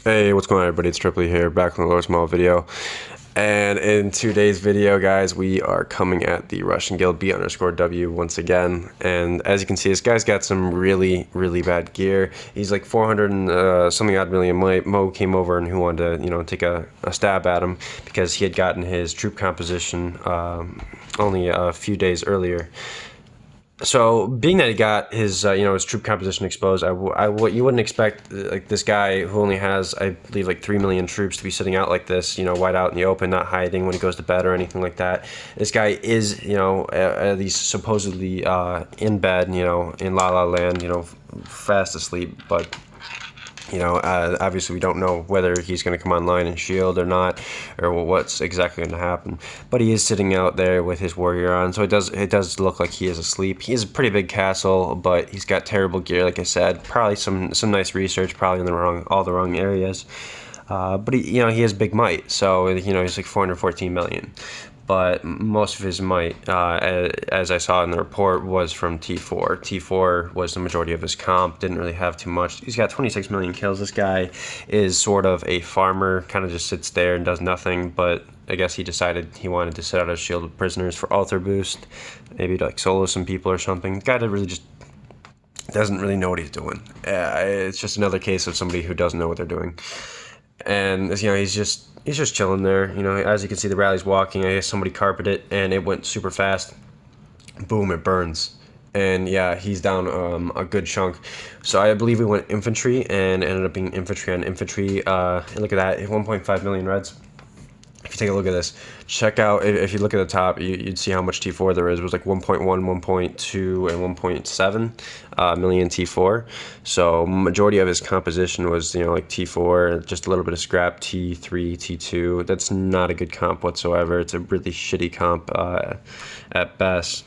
Hey, what's going on, everybody? It's Tripoli here, back with another small video. And in today's video, guys, we are coming at the Russian Guild B_W once again. And as you can see, this guy's got some really, really bad gear. He's like 400 and something odd million. Mo came over and who wanted to, take a stab at him because he had gotten his troop composition only a few days earlier. So, being that he got his, his troop composition exposed, what you wouldn't expect, like this guy who only has, I believe, like 3 million troops to be sitting out like this, wide out in the open, not hiding when he goes to bed or anything like that. This guy is, at least supposedly in bed, in La La Land, fast asleep, but obviously we don't know whether he's going to come online and shield or not, or what's exactly going to happen. But he is sitting out there with his warrior on, so it does look like he is asleep. He is a pretty big castle, but he's got terrible gear, like I said. Probably some nice research, probably in all the wrong areas. But he has big might, so he's like 414 million. But most of his might, as I saw in the report, was from T4. T4 was the majority of his comp, didn't really have too much. He's got 26 million kills. This guy is sort of a farmer, kind of just sits there and does nothing, but I guess he decided he wanted to sit out his shield with prisoners for altar boost, maybe to like solo some people or something. The guy that really just doesn't really know what he's doing. It's just another case of somebody who doesn't know what they're doing. And he's just chilling there. As you can see, the rally's walking. I guess somebody carpeted it, and it went super fast. Boom! It burns, and yeah, he's down a good chunk. So I believe we went infantry, and ended up being infantry on infantry. And look at that, 1.5 million reds. If you take a look at this, check out, if you look at the top, you'd see how much T4 there is. It was like 1.1, 1.2, and 1.7 million T4. So majority of his composition was, like T4, just a little bit of scrap, T3, T2. That's not a good comp whatsoever. It's a really shitty comp at best.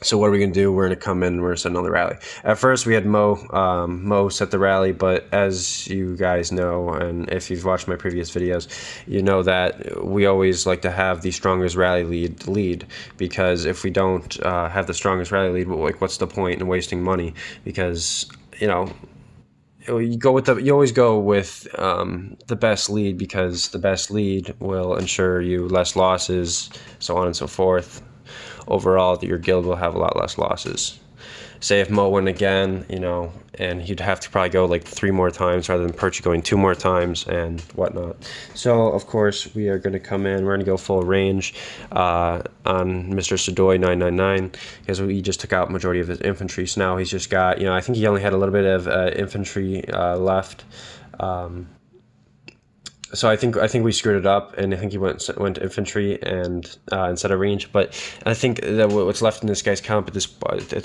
So what are we going to do? We're going to come in, we're going to set another rally. At first, we had Mo set the rally, but as you guys know, and if you've watched my previous videos, you know that we always like to have the strongest rally lead, because if we don't have the strongest rally lead, like, what's the point in wasting money? Because, you always go with the best lead, because the best lead will ensure you less losses, so on and so forth. Overall, your guild will have a lot less losses. Say if Mo went again, and he'd have to probably go like 3 more times rather than Perchy going 2 more times and whatnot. So, of course, we are going to come in. We're going to go full range on Mr. Sadoy 999, because we just took out majority of his infantry. So now he's just got, I think he only had a little bit of infantry left. So I think we screwed it up, and I think he went to infantry and instead of range. But I think that what's left in this guy's comp at this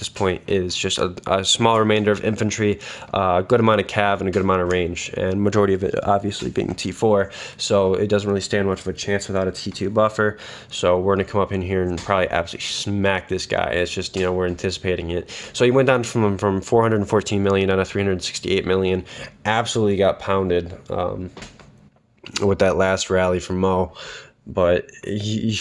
point is just a small remainder of infantry, a good amount of cav, and a good amount of range, and majority of it obviously being T4. So it doesn't really stand much of a chance without a T2 buffer. So we're gonna come up in here and probably absolutely smack this guy. It's just we're anticipating it. So he went down from 414 million down to 368 million. Absolutely got pounded. With that last rally from Mo, but you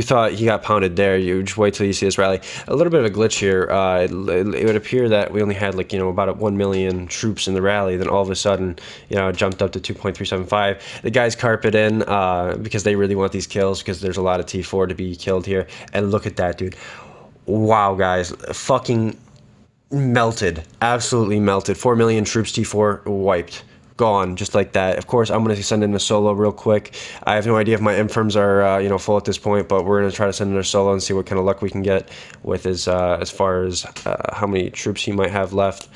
thought he got pounded there. You just wait till you see this rally. A little bit of a glitch here. It would appear that we only had like about 1 million troops in the rally. Then all of a sudden, it jumped up to 2.375. The guys carpet in because they really want these kills, because there's a lot of T4 to be killed here. And look at that, dude! Wow, guys, fucking melted, absolutely melted. 4 million troops T4 wiped. Gone just like that. Of course, I'm going to send in a solo real quick. I have no idea if my infirms are full at this point, but we're going to try to send in a solo and see what kind of luck we can get with his as far as how many troops he might have left.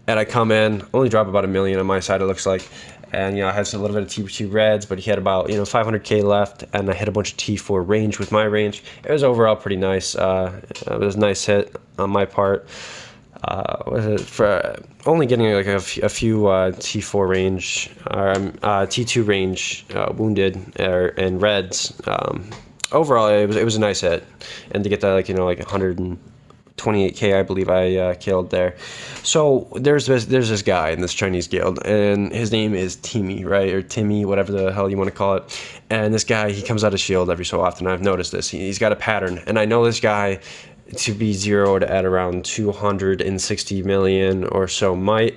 And I come in, only drop about 1 million on my side, it looks like. And I had a little bit of T2 reds, but he had about 500k left, and I hit a bunch of T4 range with my range. It was overall pretty nice. It was a nice hit on my part. Was it for only getting like a few T4 range, T2 range wounded and reds. Overall, it was a nice hit, and to get that like 128k, I believe I killed there. So there's this guy in this Chinese guild, and his name is Timmy, right, or Timmy, whatever the hell you want to call it. And this guy, he comes out of shield every so often. I've noticed this. He's got a pattern, and I know this guy to be zeroed at around 260 million or so might.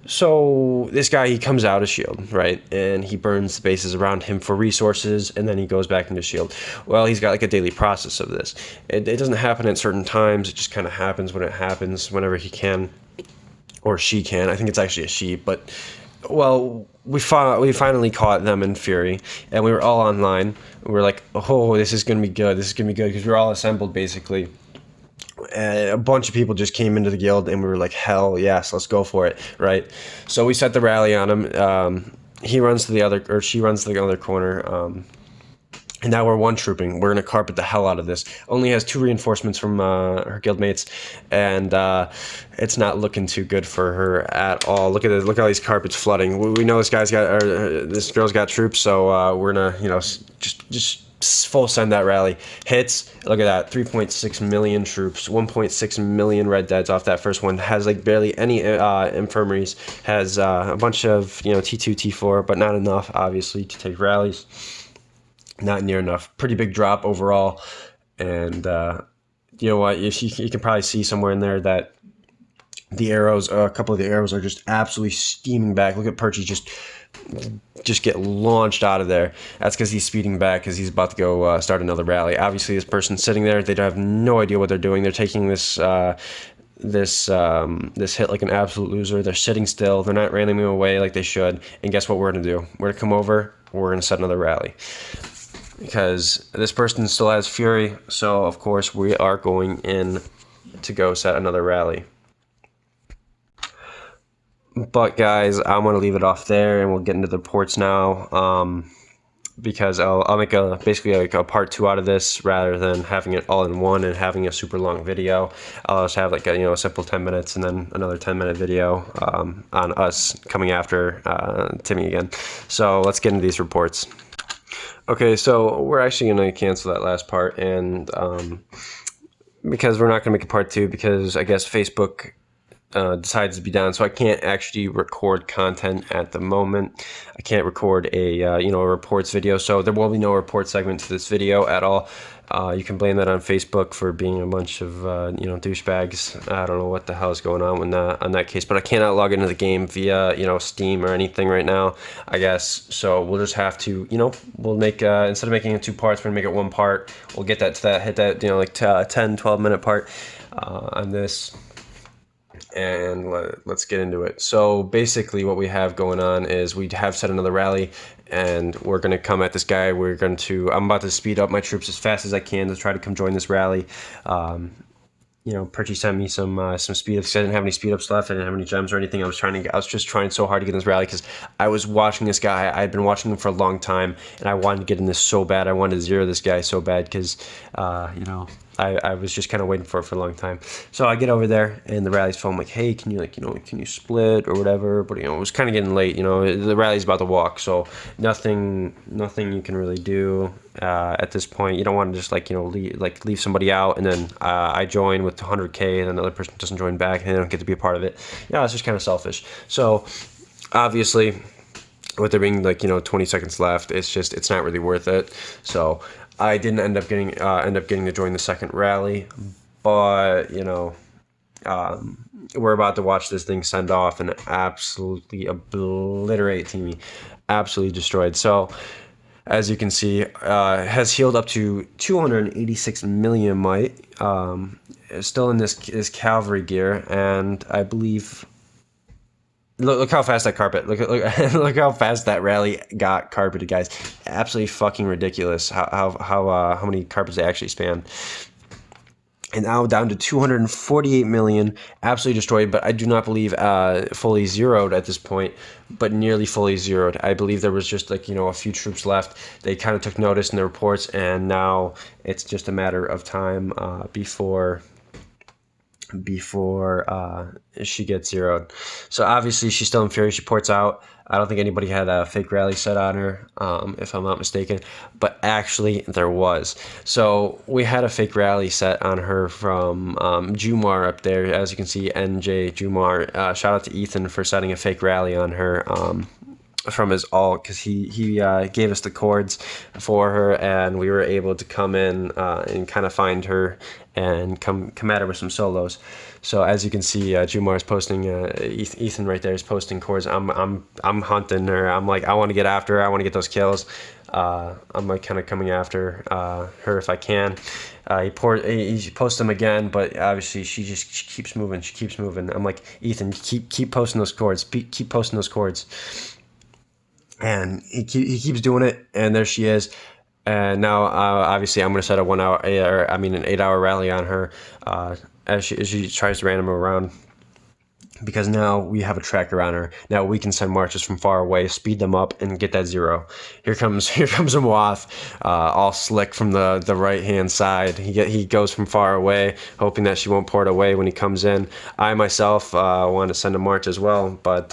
So this guy, he comes out of S.H.I.E.L.D., right? And he burns the bases around him for resources, and then he goes back into S.H.I.E.L.D. Well, he's got like a daily process of this. It doesn't happen at certain times. It just kind of happens when it happens, whenever he can, or she can. I think it's actually a she, but, well, we finally caught them in Fury, and we were all online. We were like, oh, this is going to be good. This is going to be good, because we were all assembled, basically. And a bunch of people just came into the guild, and we were like, hell yes, let's go for it, right? So we set the rally on him. He runs to the other, or she runs to the other corner, and now we're one trooping. We're gonna carpet the hell out of this. Only has 2 reinforcements from her guildmates, and it's not looking too good for her at all. Look at this. Look at all these carpets flooding. We know this guy's got, or this girl's got troops, so we're gonna, just full send that rally. Hits, look at that, 3.6 million troops, 1.6 million red deads off that first one. Has like barely any infirmaries. Has a bunch of T2, T4, but not enough obviously to take rallies. Not near enough. Pretty big drop overall. And you know what, you can probably see somewhere in there that the arrows, a couple of the arrows are just absolutely steaming back. Look at Perchy just get launched out of there. That's because he's speeding back, because he's about to go start another rally. Obviously, this person's sitting there. They have no idea what they're doing. They're taking this this hit like an absolute loser. They're sitting still. They're not rallying away like they should. And guess what we're going to do? We're going to come over. We're going to set another rally. Because this person still has Fury. So, of course, we are going in to go set another rally. But guys, I'm going to leave it off there, and we'll get into the reports now, because I'll make basically like a part 2 out of this, rather than having it all in one and having a super long video. I'll just have like a simple 10 minutes and then another 10-minute video on us coming after Timmy again. So let's get into these reports. Okay, so we're actually going to cancel that last part, and because we're not going to make a part 2, because I guess Facebook decides to be down, so I can't actually record content at the moment. I can't record a a reports video, so there will be no report segment to this video at all. You can blame that on Facebook for being a bunch of douchebags. I don't know what the hell is going on on that case, but I cannot log into the game via Steam or anything right now, I guess. So we'll just have to we'll make instead of making it 2 parts, we're gonna make it 1 part. We'll get that to that, hit that 10-12 minute part on this. And let's get into it. So basically what we have going on is we have set another rally, and we're going to come at this guy. I'm about to speed up my troops as fast as I can to try to come join this rally. Perchy sent me some speed ups. I didn't have any speed ups left. I didn't have any gems or anything. I was just trying so hard to get in this rally, because I was watching this guy. I had been watching him for a long time, and I wanted to get in this so bad. I wanted to zero this guy so bad, because I was just kind of waiting for it for a long time. So I get over there, and the rally's phone. I'm like, hey, can you split or whatever? But it was kind of getting late. The rally's about to walk, so nothing you can really do at this point. You don't want to just leave somebody out, and then I join with 100K, and then another person doesn't join back, and they don't get to be a part of it. It's just kind of selfish. So obviously, with there being 20 seconds left, it's not really worth it. So I didn't end up getting to join the second rally, but we're about to watch this thing send off and absolutely obliterate Timmy, absolutely destroyed. So as you can see, has healed up to 286 million might, still in this cavalry gear, and I believe. Look how fast that carpet. Look how fast that rally got carpeted, guys. Absolutely fucking ridiculous. How many carpets they actually span. And now down to 248 million, absolutely destroyed. But I do not believe fully zeroed at this point, but nearly fully zeroed. I believe there was just a few troops left. They kind of took notice in the reports, and now it's just a matter of time before she gets zeroed. So obviously she's still in Fury. She ports out. I don't think anybody had a fake rally set on her, if I'm not mistaken, but actually there was. So we had a fake rally set on her from Jumar up there. As you can see, NJ Jumar. Shout out to Ethan for setting a fake rally on her. from his alt, because he gave us the chords for her, and we were able to come in and kind of find her and come at her with some solos. So as you can see, Jumar's posting, Ethan right there is posting chords. I'm hunting her. I'm like, I want to get after her. I want to get those kills. I'm like kind of coming after her if I can. He posts them again, but obviously she keeps moving. She keeps moving. I'm like, Ethan, keep posting those chords. Keep posting those chords. And he keeps doing it, and there she is. And now, obviously, I'm going to set a an 8-hour rally on her as she tries to random around. Because now we have a tracker on her. Now we can send marches from far away, speed them up, and get that 0. Here comes a Moth, all slick from the right hand side. He goes from far away, hoping that she won't port away when he comes in. I myself want to send a march as well, but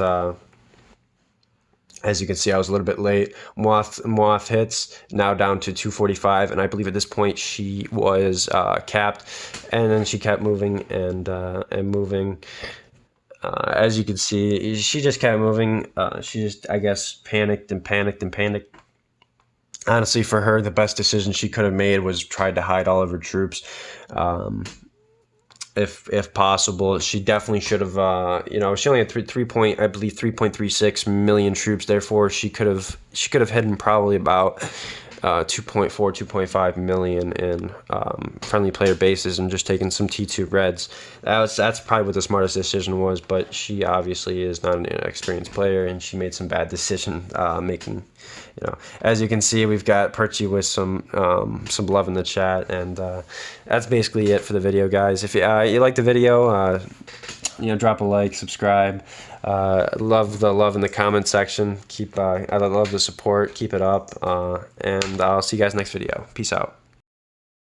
as you can see, I was a little bit late. Moth hits, now down to 245, and I believe at this point she was capped, and then she kept moving and moving. As you can see, she just kept moving. She just, I guess, panicked. Honestly, for her, the best decision she could have made was tried to hide all of her troops. If possible, she definitely should have. She only had 3.36 million troops. Therefore, she could have hidden probably about 2.4, 2.5 million in friendly player bases and just taking some T2 reds. That's probably what the smartest decision was, but she obviously is not an experienced player, and she made some bad decision making. As you can see, we've got Perchy with some love in the chat, and that's basically it for the video, guys. If you like the video, drop a like, subscribe. Love the love in the comment section. I love the support. Keep it up, and I'll see you guys next video. Peace out.